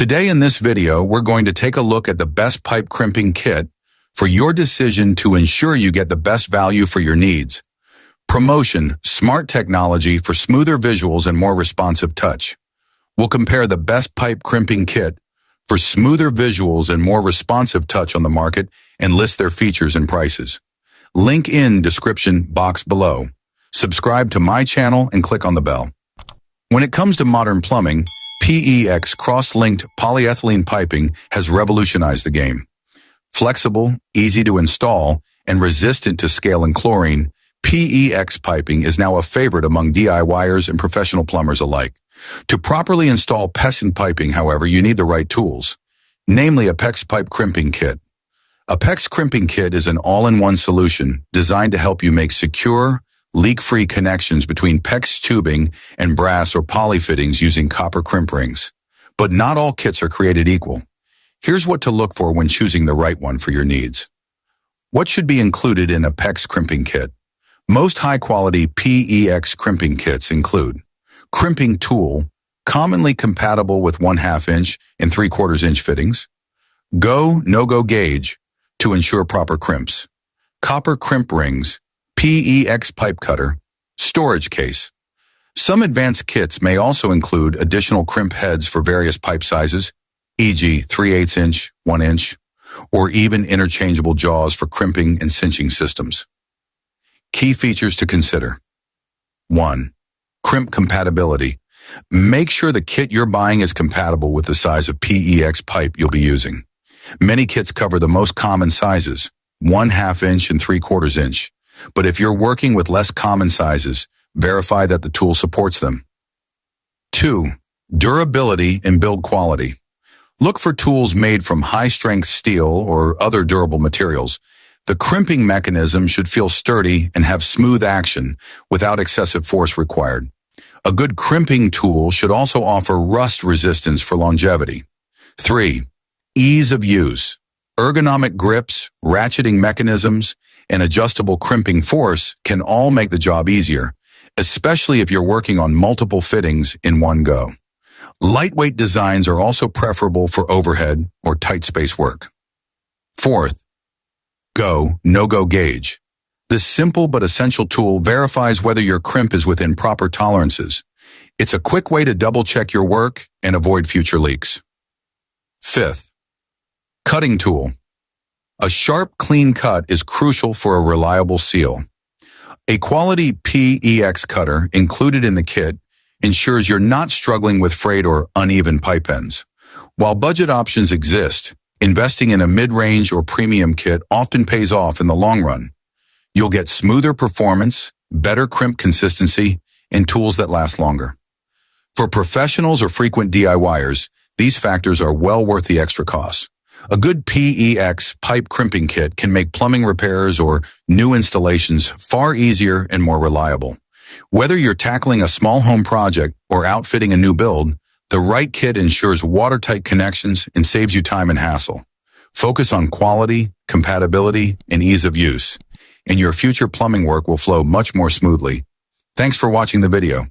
Today in this video, we're going to take a look at the best pipe crimping kit for your decision to ensure you get the best value for your needs. Promotion: smart technology for smoother visuals and more responsive touch. We'll compare the best pipe crimping kit for smoother visuals and more responsive touch on the market and list their features and prices. Link in description box below. Subscribe to my channel and click on the bell. When it comes to modern plumbing, PEX cross-linked polyethylene piping has revolutionized the game. Flexible, easy to install, and resistant to scale and chlorine, PEX piping is now a favorite among DIYers and professional plumbers alike. To properly install PEX piping, however, you need the right tools, namely a PEX Pipe Crimping Kit. A PEX Crimping Kit is an all-in-one solution designed to help you make secure, leak-free connections between PEX tubing and brass or poly fittings using copper crimp rings. But not all kits are created equal. Here's what to look for when choosing the right one for your needs. What should be included in a PEX crimping kit? Most high-quality PEX crimping kits include crimping tool, commonly compatible with 1/2 inch and 3/4 inch fittings, go, no-go gauge to ensure proper crimps, copper crimp rings, PEX pipe cutter, storage case. Some advanced kits may also include additional crimp heads for various pipe sizes, e.g. 3/8 inch, 1 inch, or even interchangeable jaws for crimping and cinching systems. Key features to consider. 1. Crimp compatibility. Make sure the kit you're buying is compatible with the size of PEX pipe you'll be using. Many kits cover the most common sizes, 1/2 inch and 3/4 inch. But if you're working with less common sizes, verify that the tool supports them. 2. Durability and build quality. Look for tools made from high-strength steel or other durable materials. The crimping mechanism should feel sturdy and have smooth action without excessive force required. A good crimping tool should also offer rust resistance for longevity. 3. Ease of use. Ergonomic grips, ratcheting mechanisms, and adjustable crimping force can all make the job easier, especially if you're working on multiple fittings in one go. Lightweight designs are also preferable for overhead or tight space work. 4th, go, no-go gauge. This simple but essential tool verifies whether your crimp is within proper tolerances. It's a quick way to double-check your work and avoid future leaks. 5th, cutting tool. A sharp, clean cut is crucial for a reliable seal. A quality PEX cutter included in the kit ensures you're not struggling with frayed or uneven pipe ends. While budget options exist, investing in a mid-range or premium kit often pays off in the long run. You'll get smoother performance, better crimp consistency, and tools that last longer. For professionals or frequent DIYers, these factors are well worth the extra cost. A good PEX pipe crimping kit can make plumbing repairs or new installations far easier and more reliable. Whether you're tackling a small home project or outfitting a new build, the right kit ensures watertight connections and saves you time and hassle. Focus on quality, compatibility, and ease of use, and your future plumbing work will flow much more smoothly. Thanks for watching the video.